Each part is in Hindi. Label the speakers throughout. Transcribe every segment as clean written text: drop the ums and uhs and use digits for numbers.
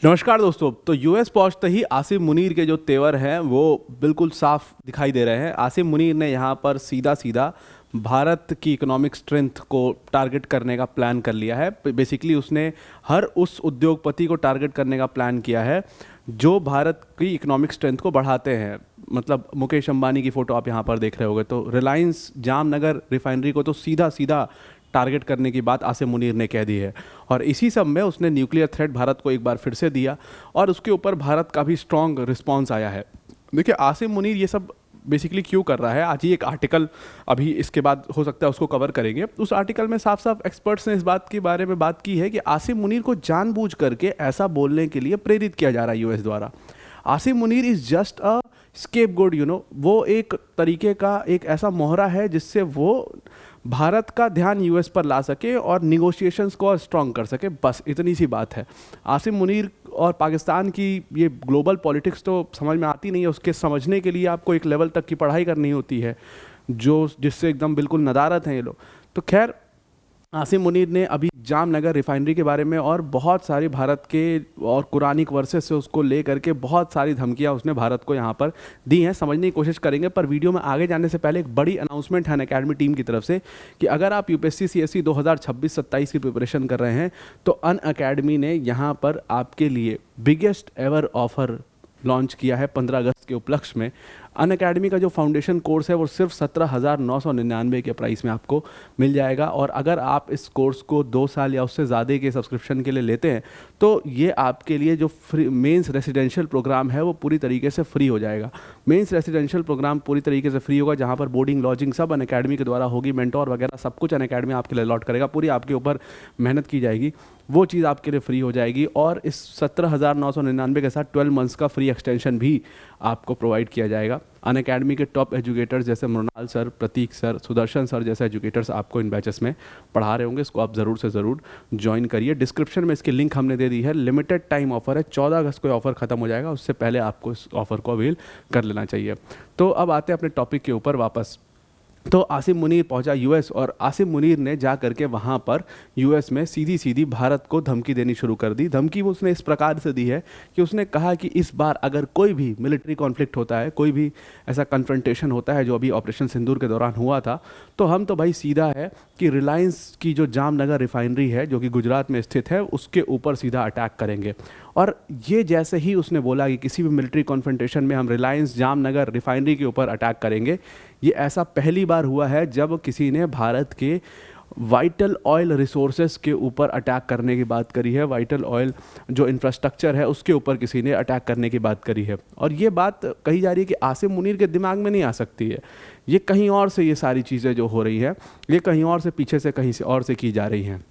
Speaker 1: नमस्कार दोस्तों। तो यूएस पहुंचते ही आसिम मुनीर के जो तेवर हैं वो बिल्कुल साफ दिखाई दे रहे हैं। आसिम मुनीर ने यहाँ पर सीधा सीधा भारत की इकोनॉमिक स्ट्रेंथ को टारगेट करने का प्लान कर लिया है। बेसिकली उसने हर उस उद्योगपति को टारगेट करने का प्लान किया है जो भारत की इकोनॉमिक स्ट्रेंथ को बढ़ाते हैं। मतलब मुकेश अंबानी की फ़ोटो आप यहाँ पर देख रहे होगे, तो रिलायंस जामनगर रिफाइनरी को तो सीधा सीधा टारगेट करने की बात आसिम मुनीर ने कह दी है। और इसी सब में उसने न्यूक्लियर थ्रेट भारत को एक बार फिर से दिया और उसके ऊपर भारत का भी स्ट्रॉन्ग रिस्पांस आया है। देखिए आसिम मुनीर ये सब बेसिकली क्यों कर रहा है, आज ही एक आर्टिकल अभी इसके बाद हो सकता है उसको कवर करेंगे। उस आर्टिकल में साफ साफ एक्सपर्ट्स ने इस बात के बारे में बात की है कि आसिम मुनीर को जानबूझ करके ऐसा बोलने के लिए प्रेरित किया जा रहा है यूएस द्वारा। Asim Munir is just a scapegoat, वो एक तरीके का एक ऐसा मोहरा है जिससे वो भारत का ध्यान यूएस पर ला सके और निगोशिएशंस को और स्ट्रॉन्ग कर सके, बस इतनी सी बात है। आसिम मुनीर और पाकिस्तान की ये ग्लोबल पॉलिटिक्स तो समझ में आती नहीं है, उसके समझने के लिए आपको एक लेवल तक की पढ़ाई करनी होती है जो जिससे एकदम बिल्कुल नदारत हैं ये लोग। तो खैर आसिम मुनीर ने अभी जामनगर रिफाइनरी के बारे में और बहुत सारी भारत के और कुरानिक वर्सेस से उसको ले करके बहुत सारी धमकियां उसने भारत को यहाँ पर दी हैं। समझने की कोशिश करेंगे, पर वीडियो में आगे जाने से पहले एक बड़ी अनाउंसमेंट है अनअकैडमी टीम की तरफ से कि अगर आप यूपीएससी सीएससी 2026-27 की प्रिपरेशन कर रहे हैं तो अनअकैडमी ने यहाँ पर आपके लिए बिगेस्ट एवर ऑफर लॉन्च किया है 15 अगस्त के उपलक्ष्य में। अनअकैडमी का जो फाउंडेशन कोर्स है वो सिर्फ 17,999 के प्राइस में आपको मिल जाएगा। और अगर आप इस कोर्स को 2 साल या उससे ज़्यादा के सब्सक्रिप्शन के लिए लेते हैं तो ये आपके लिए जो फ्री मेंस रेसिडेंशियल प्रोग्राम है वो पूरी तरीके से फ्री हो जाएगा। मेंस रेसिडेंशियल प्रोग्राम पूरी तरीके से फ्री होगा, जहाँ पर बोर्डिंग लॉजिंग सब अनअकैडमी के द्वारा होगी, मेंटोर वगैरह सब कुछ अनअकैडमी आपके लिए अलॉट करेगा, पूरी आपके ऊपर मेहनत की जाएगी, वो चीज़ आपके लिए फ्री हो जाएगी। और इस 17,999 के साथ 12 मंथ्स का फ्री एक्सटेंशन भी आपको प्रोवाइड किया जाएगा। अनअकैडमी के टॉप एजुकेटर्स जैसे मृणाल सर, प्रतीक सर, सुदर्शन सर जैसे एजुकेटर्स आपको इन बैचेस में पढ़ा रहे होंगे। इसको आप ज़रूर से ज़रूर ज्वाइन करिए। डिस्क्रिप्शन में इसकी लिंक हमने दे दी है। लिमिटेड टाइम ऑफर है, 14 अगस्त को ऑफर खत्म हो जाएगा, उससे पहले आपको इस ऑफर को अवेल कर लेना चाहिए। तो अब आते हैं अपने टॉपिक के ऊपर वापस। तो आसिम मुनीर पहुंचा यूएस और आसिम मुनीर ने जा करके वहां पर यूएस में सीधी सीधी भारत को धमकी देनी शुरू कर दी। धमकी वो उसने इस प्रकार से दी है कि उसने कहा कि इस बार अगर कोई भी मिलिट्री कॉन्फ्लिक्ट होता है, कोई भी ऐसा कन्फ्रंटेशन होता है जो अभी ऑपरेशन सिंदूर के दौरान हुआ था, तो हम तो भाई सीधा है कि रिलायंस की जो जामनगर रिफाइनरी है जो कि गुजरात में स्थित है उसके ऊपर सीधा अटैक करेंगे। और ये जैसे ही उसने बोला कि किसी भी मिलिट्री कॉन्फ्रंटेशन में हम रिलायंस जामनगर रिफाइनरी के ऊपर अटैक करेंगे, ये ऐसा पहली बार हुआ है जब किसी ने भारत के वाइटल ऑयल रिसोर्सेज के ऊपर अटैक करने की बात करी है। वाइटल ऑयल जो इंफ्रास्ट्रक्चर है उसके ऊपर किसी ने अटैक करने की बात करी है। और ये बात कही जा रही है कि आसिम मुनीर के दिमाग में नहीं आ सकती है, ये कहीं और से ये सारी चीज़ें जो हो रही है ये कहीं और से पीछे से कहीं से और से की जा रही हैं।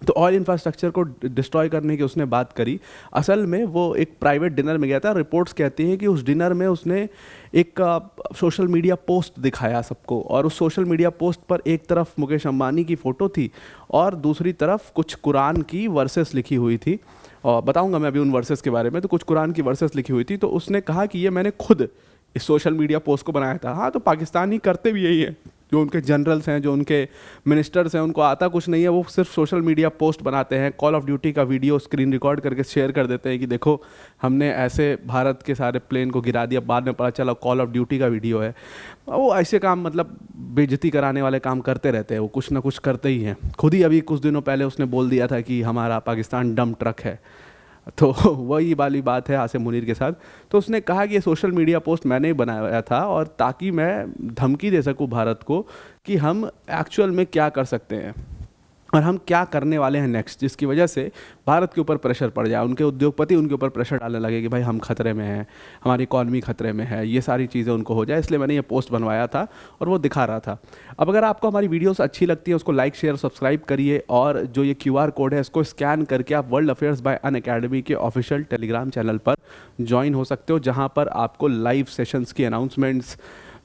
Speaker 1: तो ऑयल इंफ्रास्ट्रक्चर को डिस्ट्रॉय करने की उसने बात करी। असल में वो एक प्राइवेट डिनर में गया था। रिपोर्ट्स कहती हैं कि उस डिनर में उसने एक सोशल मीडिया पोस्ट दिखाया सबको, और उस सोशल मीडिया पोस्ट पर एक तरफ मुकेश अंबानी की फ़ोटो थी और दूसरी तरफ कुछ कुरान की वर्सेस लिखी हुई थी। और बताऊंगा मैं अभी उन वर्सेस के बारे में। तो कुछ कुरान की वर्सेस लिखी हुई थी, तो उसने कहा कि ये मैंने खुद इस सोशल मीडिया पोस्ट को बनाया था। हाँ, तो पाकिस्तानी करते भी यही है, जो उनके जनरल्स हैं, जो उनके मिनिस्टर्स हैं, उनको आता कुछ नहीं है, वो सिर्फ सोशल मीडिया पोस्ट बनाते हैं। कॉल ऑफ ड्यूटी का वीडियो स्क्रीन रिकॉर्ड करके शेयर कर देते हैं कि देखो हमने ऐसे भारत के सारे प्लेन को गिरा दिया, बाद में पता चला कॉल ऑफ ड्यूटी का वीडियो है। वो ऐसे काम, मतलब बेइज्जती कराने वाले काम करते रहते हैं, वो कुछ ना कुछ करते ही हैं। खुद ही अभी कुछ दिनों पहले उसने बोल दिया था कि हमारा पाकिस्तान डंप ट्रक है। तो वही वाली बात है आसिम मुनीर के साथ। तो उसने कहा कि ये सोशल मीडिया पोस्ट मैंने ही बनाया था, और ताकि मैं धमकी दे सकूं भारत को कि हम एक्चुअल में क्या कर सकते हैं और हम क्या करने वाले हैं नेक्स्ट, जिसकी वजह से भारत के ऊपर प्रेशर पड़ जाए। उनके उद्योगपति उनके ऊपर प्रेशर डालने लगे कि भाई हम खतरे में हैं, हमारी इकॉनमी खतरे में है, ये सारी चीज़ें उनको हो जाए। इसलिए मैंने ये पोस्ट बनवाया था और वो दिखा रहा था। अब अगर आपको हमारी वीडियोस अच्छी लगती है उसको लाइक शेयर सब्सक्राइब करिए, और जो ये QR कोड है इसको स्कैन करके आप वर्ल्ड अफेयर्स बाय अनअकैडमी के ऑफिशियल टेलीग्राम चैनल पर ज्वाइन हो सकते हो, जहाँ पर आपको लाइव सेशंस की अनाउंसमेंट्स,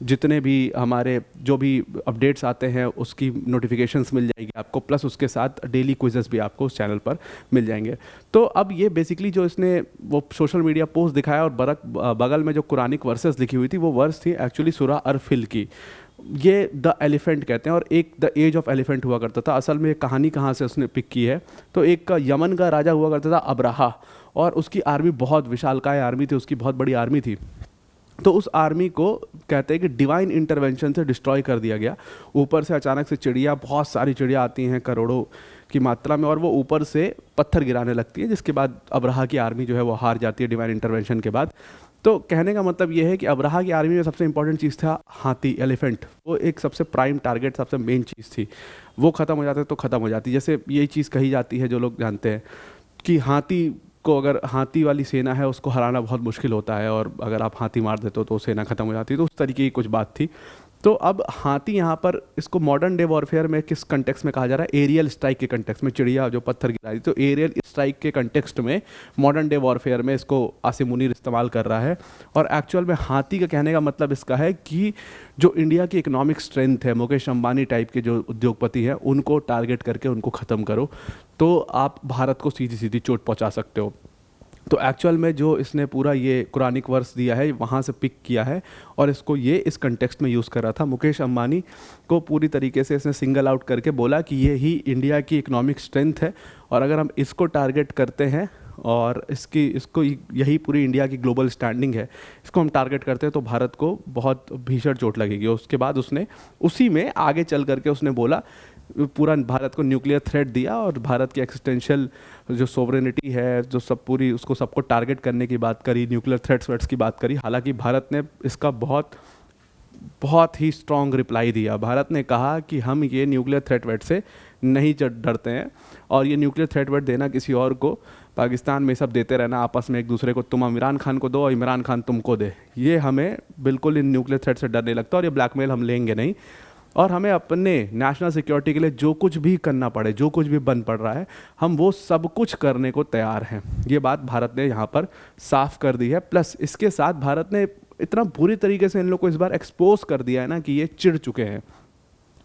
Speaker 1: जितने भी हमारे जो भी अपडेट्स आते हैं उसकी नोटिफिकेशंस मिल जाएगी आपको, प्लस उसके साथ डेली क्विजेस भी आपको उस चैनल पर मिल जाएंगे। तो अब ये बेसिकली जो इसने वो सोशल मीडिया पोस्ट दिखाया और बगल में जो कुरानिक वर्सेस लिखी हुई थी वो वर्स थी एक्चुअली सूरह अरफिल की। ये द एलिफेंट कहते हैं, और एक द एज ऑफ एलिफेंट हुआ करता था। असल में ये कहानी कहाँ से उसने पिक की है, तो एक यमन का राजा हुआ करता था अब्राहा, और उसकी आर्मी बहुत विशालकाय आर्मी थी, उसकी बहुत बड़ी आर्मी थी। तो उस आर्मी को कहते हैं कि डिवाइन इंटरवेंशन से डिस्ट्रॉय कर दिया गया। ऊपर से अचानक से चिड़िया, बहुत सारी चिड़िया आती हैं करोड़ों की मात्रा में, और वो ऊपर से पत्थर गिराने लगती है, जिसके बाद अब्राहा की आर्मी जो है वो हार जाती है डिवाइन इंटरवेंशन के बाद। तो कहने का मतलब ये है कि अब्राहा की आर्मी में सबसे इंपॉर्टेंट चीज़ था हाथी, एलिफेंट। वो एक सबसे प्राइम टारगेट, सबसे मेन चीज़ थी। वो ख़त्म हो जाते तो ख़त्म हो जाती। जैसे यही चीज़ कही जाती है, जो लोग जानते हैं, कि हाथी को, अगर हाथी वाली सेना है उसको हराना बहुत मुश्किल होता है, और अगर आप हाथी मार देते हो तो सेना ख़त्म हो जाती है। तो उस तरीके की कुछ बात थी। तो अब हाथी यहाँ पर, इसको मॉडर्न डे वॉरफेयर में किस कंटेक्स्ट में कहा जा रहा है? एरियल स्ट्राइक के कंटेक्स्ट में। चिड़िया जो पत्थर गिरा रही, तो एरियल स्ट्राइक के कंटेक्स्ट में मॉडर्न डे वॉरफेयर में इसको आसिम मुनीर इस्तेमाल कर रहा है। और एक्चुअल में हाथी का कहने का मतलब इसका है कि जो इंडिया की इकोनॉमिक स्ट्रेंथ है, मुकेश अंबानी टाइप के जो उद्योगपति हैं, उनको टारगेट करके उनको ख़त्म करो, तो आप भारत को सीधी सीधी चोट पहुँचा सकते हो। तो एक्चुअल में जो इसने पूरा ये कुरानिक वर्स दिया है, वहाँ से पिक किया है और इसको ये इस कंटेक्स्ट में यूज़ कर रहा था। मुकेश अंबानी को पूरी तरीके से इसने सिंगल आउट करके बोला कि ये ही इंडिया की इकोनॉमिक स्ट्रेंथ है, और अगर हम इसको टारगेट करते हैं और इसको यही पूरी इंडिया की ग्लोबल स्टैंडिंग है, इसको हम टारगेट करते हैं तो भारत को बहुत भीषण चोट लगेगी। उसके बाद उसने उसी में आगे चल करके उसने बोला, पूरा भारत को न्यूक्लियर थ्रेट दिया, और भारत की एक्सटेंशियल जो सोवरेनिटी है, जो सब पूरी, उसको सबको टारगेट करने की बात करी, न्यूक्लियर थ्रेट्स की बात करी। हालांकि भारत ने इसका बहुत ही स्ट्रॉन्ग रिप्लाई दिया। भारत ने कहा कि हम ये न्यूक्लियर थ्रेट वेट से नहीं डरते हैं, और ये न्यूक्लियर थ्रेट वेट देना किसी और को, पाकिस्तान में सब देते रहना आपस में एक दूसरे को, तुम इमरान खान को दो और इमरान खान तुमको दे, ये हमें बिल्कुल इन न्यूक्लियर थ्रेट से डर नहीं लगता, और ये ब्लैकमेल हम लेंगे नहीं, और हमें अपने नेशनल सिक्योरिटी के लिए जो कुछ भी करना पड़े, जो कुछ भी बन पड़ रहा है, हम वो सब कुछ करने को तैयार हैं। ये बात भारत ने यहाँ पर साफ कर दी है। प्लस इसके साथ भारत ने इतना बुरी तरीके से इन लोग को इस बार एक्सपोज कर दिया है ना, कि ये चिढ़ चुके हैं।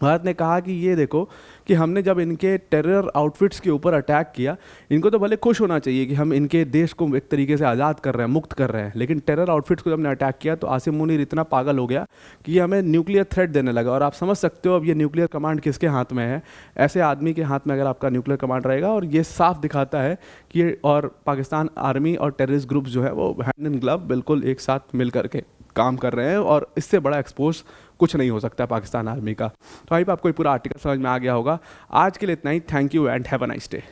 Speaker 1: भारत ने कहा कि ये देखो कि हमने जब इनके टेरर आउटफिट्स के ऊपर अटैक किया, इनको तो भले खुश होना चाहिए कि हम इनके देश को एक तरीके से आज़ाद कर रहे हैं, मुक्त कर रहे हैं, लेकिन टेरर आउटफिट्स को जब हमने अटैक किया तो आसिम मुनीर इतना पागल हो गया कि ये हमें न्यूक्लियर थ्रेट देने लगा। और आप समझ सकते हो अब ये न्यूक्लियर कमांड किसके हाथ में है। ऐसे आदमी के हाथ में अगर आपका न्यूक्लियर कमांड रहेगा, और ये साफ दिखाता है कि और पाकिस्तान आर्मी और टेररिस्ट ग्रुप्स जो है वो हैंड इन ग्लव बिल्कुल एक साथ मिल करके काम कर रहे हैं, और इससे बड़ा एक्सपोज कुछ नहीं हो सकता पाकिस्तान आर्मी का। तो आई आपको पूरा आर्टिकल समझ में आ गया होगा। आज के लिए इतना ही। Thank you and have a nice day.